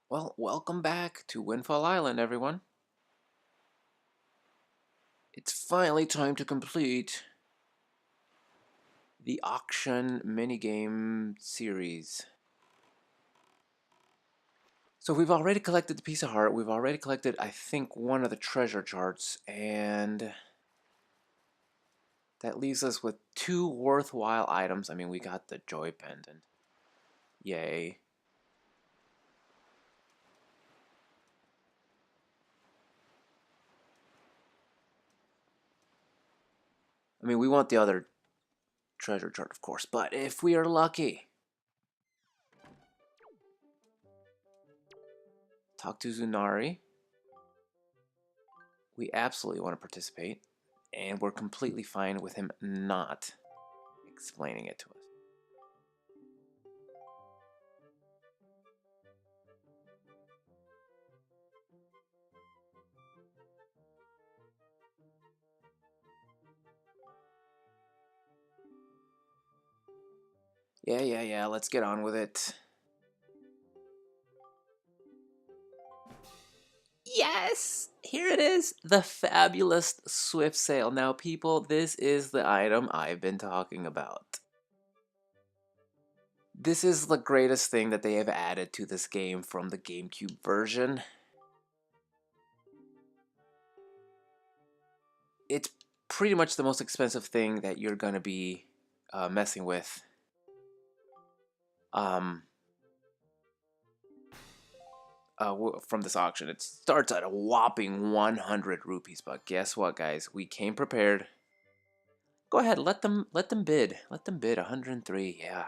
Well, welcome back to Windfall Island, everyone. It's finally time to complete the auction minigame series. So we've already collected the piece of heart. We've already collected, I think, one of the treasure charts, and that leaves us with two worthwhile items. I mean, we got the joy pendant. Yay. I mean, we want the other treasure chart, of course, but if we are lucky, talk to Zunari. We absolutely want to participate, and we're completely fine with him not explaining it to us. Yeah, let's get on with it. Yes! Here it is! The fabulous Swift Sail. Now, people, this is the item I've been talking about. This is the greatest thing that they have added to this game from the GameCube version. It's pretty much the most expensive thing that you're gonna be messing with. Um, from this auction. It starts at a whopping 100 rupees, but guess what, guys? We came prepared. Go ahead, let them bid. Let them bid 103. Yeah.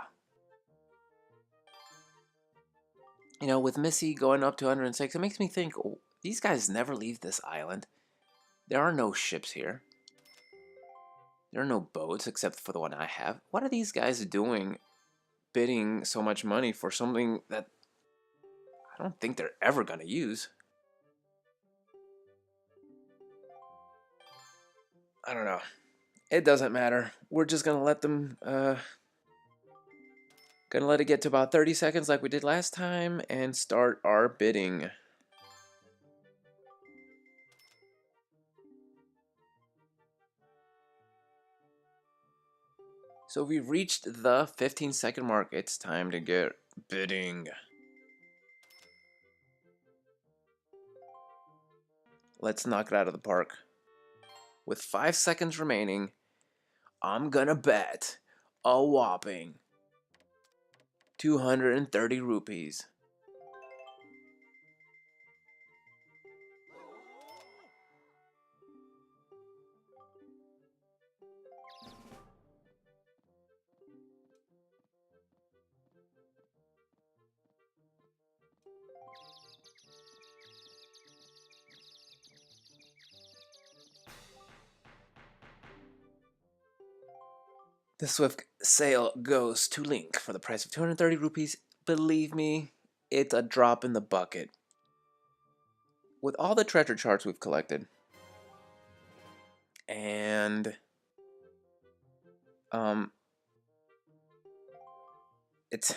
You know, with Missy going up to 106, it makes me think, oh, these guys never leave this island. There are no ships here. There are no boats except for the one I have. What are these guys doing bidding so much money for something that I don't think they're ever going to use? I don't know. It doesn't matter. We're just going to let them gonna let it get to about 30 seconds like we did last time and start our bidding. So we've reached the 15-second mark. It's time to get bidding. Let's knock it out of the park. With 5 seconds remaining, I'm gonna bet a whopping 230 rupees. The swift sale goes to Link for the price of 230 rupees. Believe me, it's a drop in the bucket. With all the treasure charts we've collected, and um, it's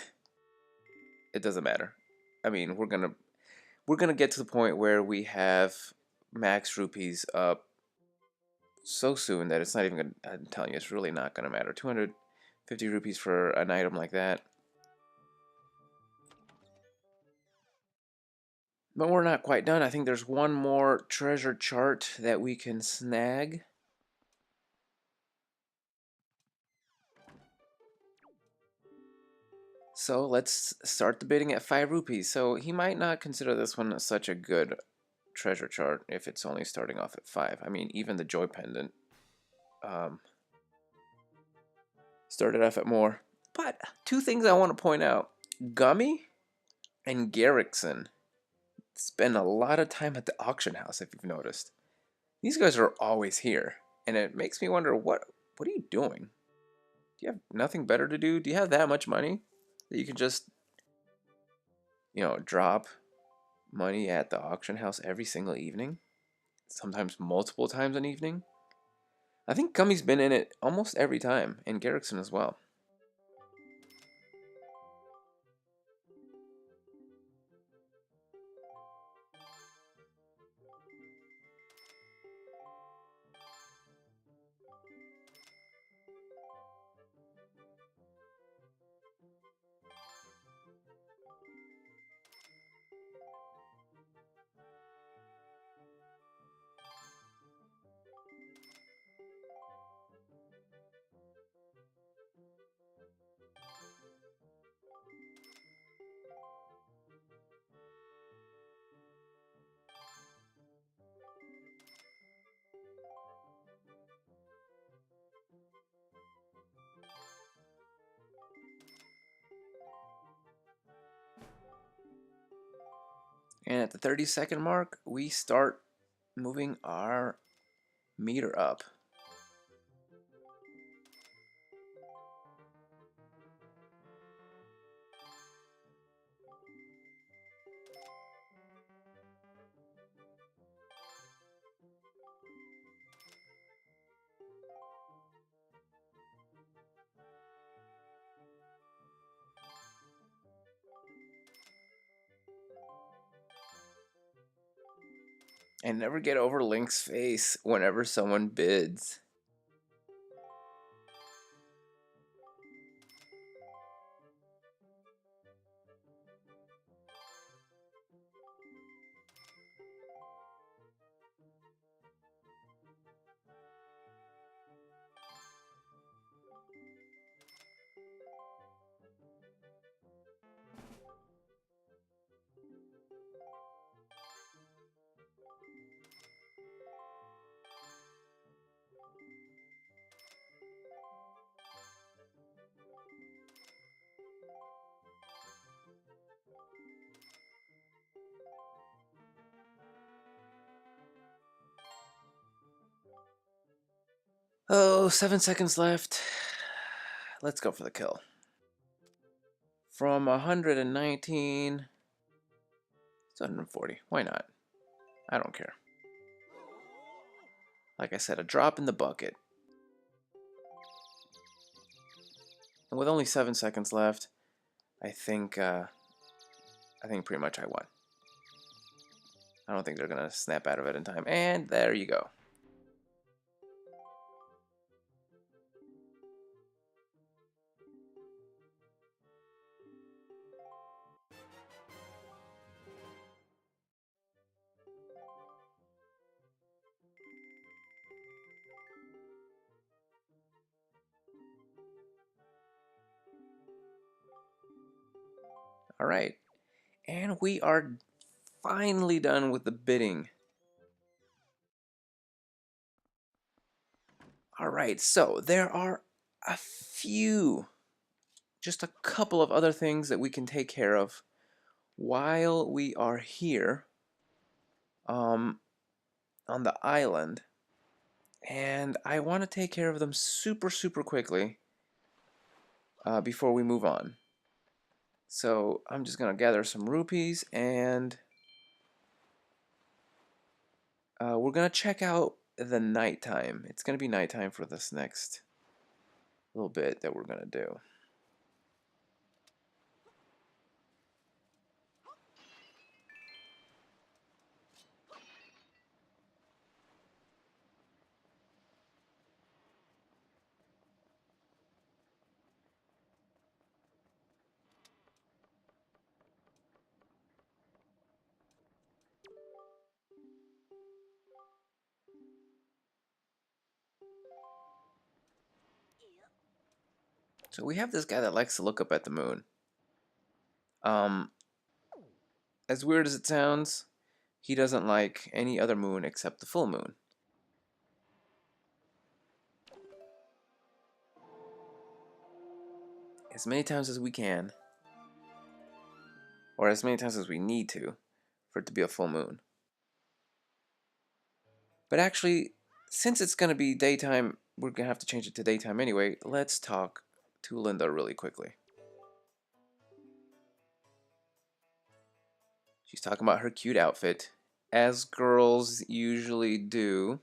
it doesn't matter. I mean, we're gonna get to the point where we have max rupees up so soon that it's not even gonna. I'm telling you, it's really not gonna matter. 250 rupees for an item like that. But we're not quite done. I think there's one more treasure chart that we can snag. So let's start the bidding at 5 rupees. So he might not consider this one such a good treasure chart if it's only starting off at 5. I mean, even the joy pendant started off at more. But two things I want to point out. Gummy and Garrickson spend a lot of time at the auction house, if you've noticed. These guys are always here, and it makes me wonder, what are you doing? Do you have nothing better to do? Do you have that much money that you can just, drop money at the auction house every single evening? Sometimes multiple times an evening? I think Gummy's been in it almost every time, and Garrickson as well. And at the 30-second mark, we start moving our meter up. And never get over Link's face whenever someone bids. Oh, 7 seconds left. Let's go for the kill. From 119 to 140. Why not? I don't care. Like I said, a drop in the bucket. And with only 7 seconds left, I think pretty much I won. I don't think they're gonna snap out of it in time. And there you go. All right. And we are finally done with the bidding. All right, so there are just a couple of other things that we can take care of while we are here on the island. And I want to take care of them super, super quickly before we move on. So I'm just going to gather some rupees and we're going to check out the nighttime. It's going to be nighttime for this next little bit that we're going to do. So we have this guy that likes to look up at the moon. As weird as it sounds, he doesn't like any other moon except the full moon. As many times as we can, or as many times as we need to, for it to be a full moon. But actually, since it's going to be daytime, we're going to have to change it to daytime anyway. Let's talk to Linda really quickly. She's talking about her cute outfit, as girls usually do.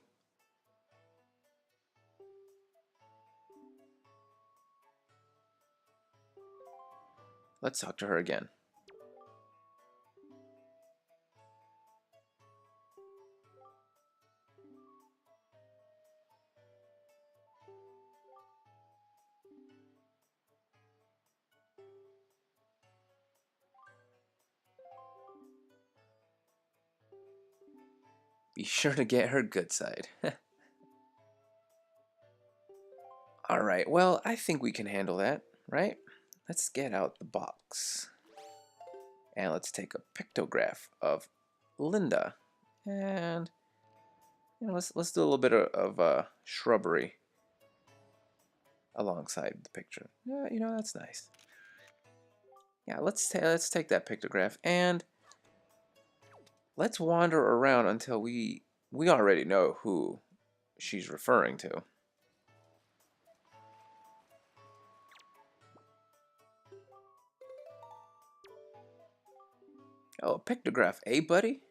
Let's talk to her again. Be sure to get her good side. Alright, well, I think we can handle that, right? Let's get out the box. And let's take a pictograph of Linda. And let's do a little bit of shrubbery alongside the picture. Yeah, that's nice. Yeah, let's take that pictograph and let's wander around until we already know who she's referring to. Oh, a pictograph, eh, buddy?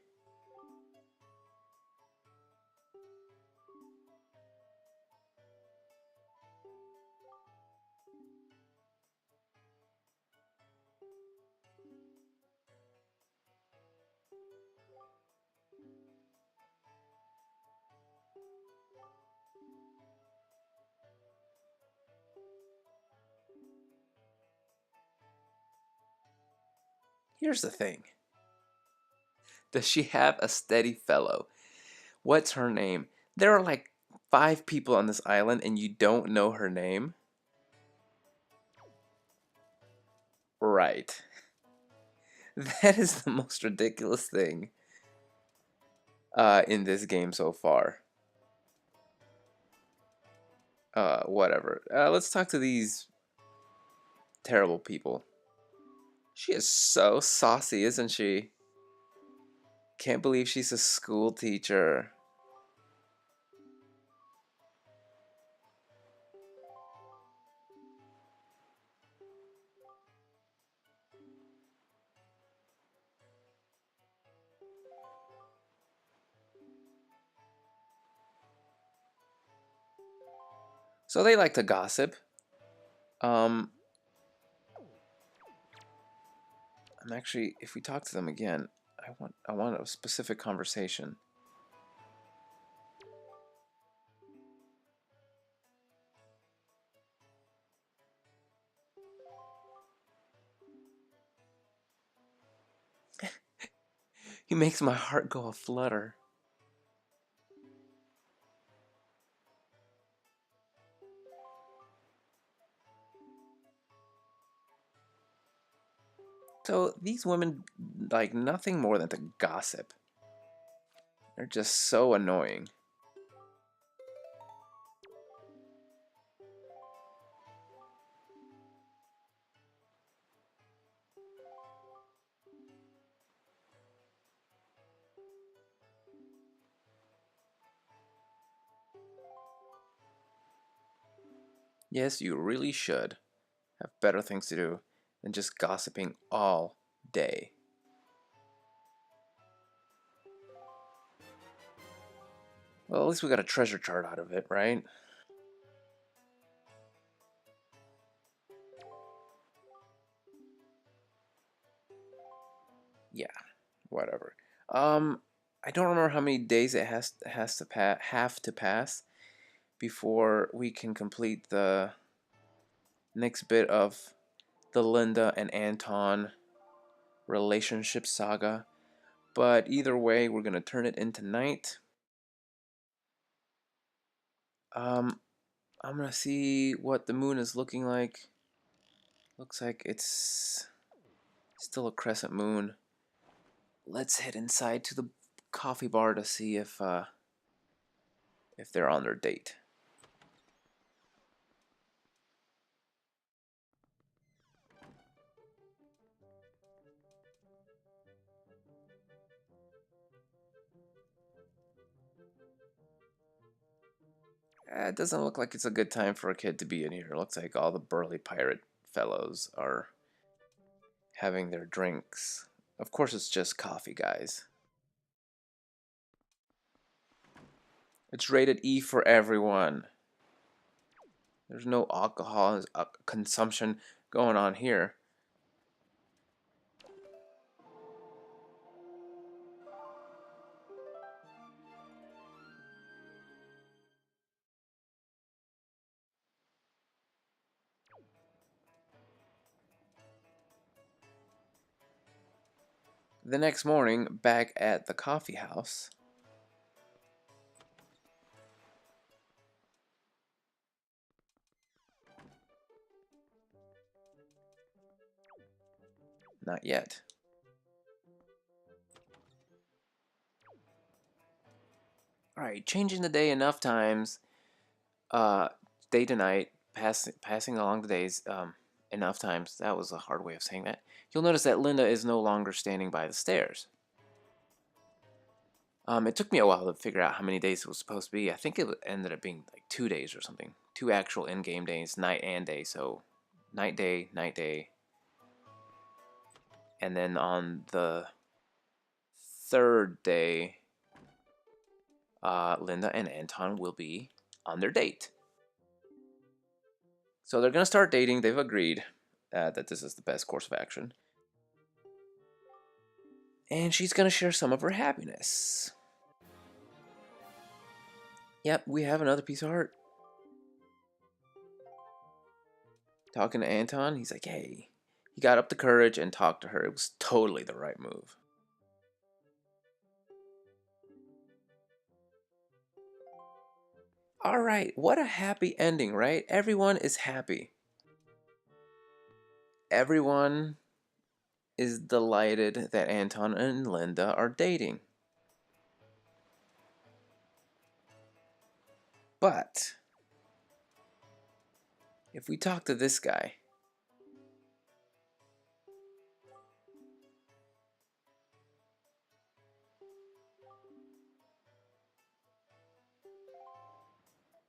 Here's the thing. Does she have a steady fellow? What's her name? There are like 5 people on this island and you don't know her name? Right. That is the most ridiculous thing in this game so far. Whatever. Let's talk to these terrible people. She is so saucy, isn't she? Can't believe she's a school teacher. So they like to gossip. Um, I'm actually, if we talk to them again, I want a specific conversation. He makes my heart go a flutter. So these women like nothing more than to gossip. They're just so annoying. Yes, you really should have better things to do than just gossiping all day. Well, at least we got a treasure chart out of it, right? Yeah, whatever. Um, I don't remember how many days it has to have to pass before we can complete the next bit of the Linda and Anton relationship saga. But either way, we're gonna turn it into night. Um, I'm gonna see what the moon is looking like. Looks like it's still a crescent moon. Let's head inside to the coffee bar to see if they're on their date. It doesn't look like it's a good time for a kid to be in here. It looks like all the burly pirate fellows are having their drinks. Of course, it's just coffee, guys. It's rated E for everyone. There's no alcohol consumption going on here. The next morning, back at the coffee house, not yet. Alright, changing the day enough times, uh, day to night, passing along the days enough times. That was a hard way of saying that. You'll notice that Linda is no longer standing by the stairs. It took me a while to figure out how many days it was supposed to be. I think it ended up being like 2 days or something. 2 actual in-game days, night and day. So night, day. And then on the third day, Linda and Anton will be on their date. So they're going to start dating. They've agreed that this is the best course of action. And she's going to share some of her happiness. Yep, we have another piece of art. Talking to Anton, he's like, hey. He got up the courage and talked to her. It was totally the right move. All right, what a happy ending, right? Everyone is happy. Everyone is delighted that Anton and Linda are dating. But if we talk to this guy,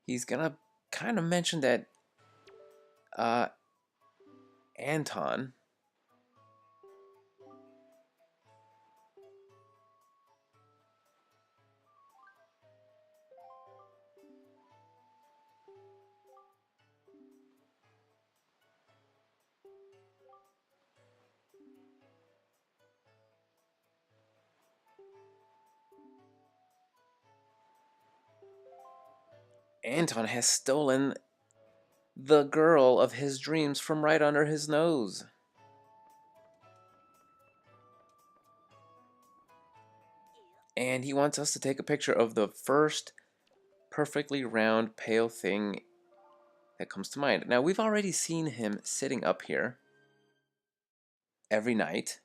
he's gonna kind of mention that Anton has stolen the girl of his dreams from right under his nose. And he wants us to take a picture of the first perfectly round, pale thing that comes to mind. Now, we've already seen him sitting up here every night,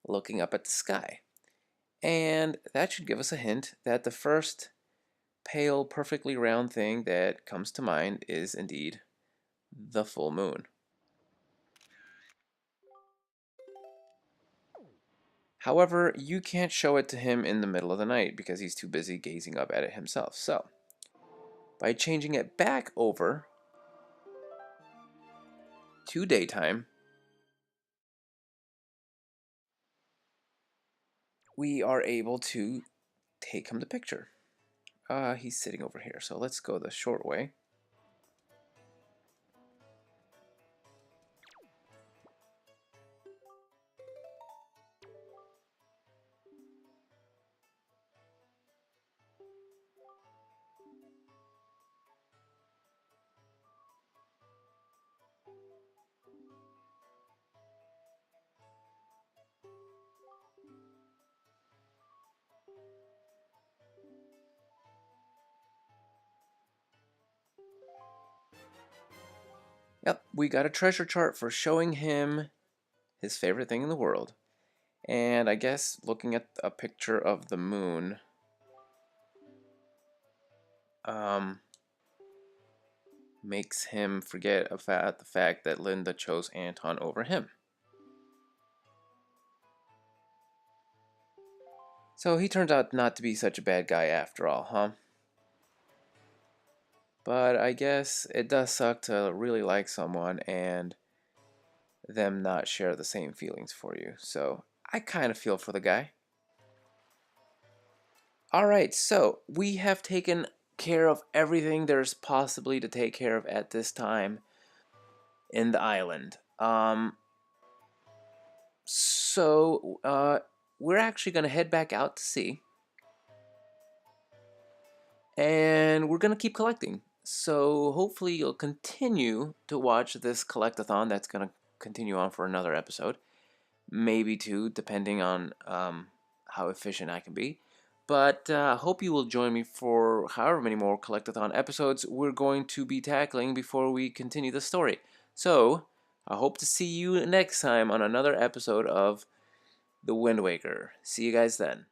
looking up at the sky. And that should give us a hint that the first pale, perfectly round thing that comes to mind is indeed the full moon. However, you can't show it to him in the middle of the night because he's too busy gazing up at it himself. So, by changing it back over to daytime, we are able to take him the picture. He's sitting over here, so let's go the short way. Yep, we got a treasure chart for showing him his favorite thing in the world. And I guess looking at a picture of the moon, makes him forget about the fact that Linda chose Anton over him. So he turns out not to be such a bad guy after all, huh? But I guess it does suck to really like someone and them not share the same feelings for you. So I kind of feel for the guy. Alright, so we have taken care of everything there's possibly to take care of at this time in the island. So we're actually going to head back out to sea. And we're going to keep collecting. So hopefully you'll continue to watch this collectathon that's going to continue on for another episode. Maybe two, depending on how efficient I can be. But hope you will join me for however many more collectathon episodes we're going to be tackling before we continue the story. So I hope to see you next time on another episode of The Wind Waker. See you guys then.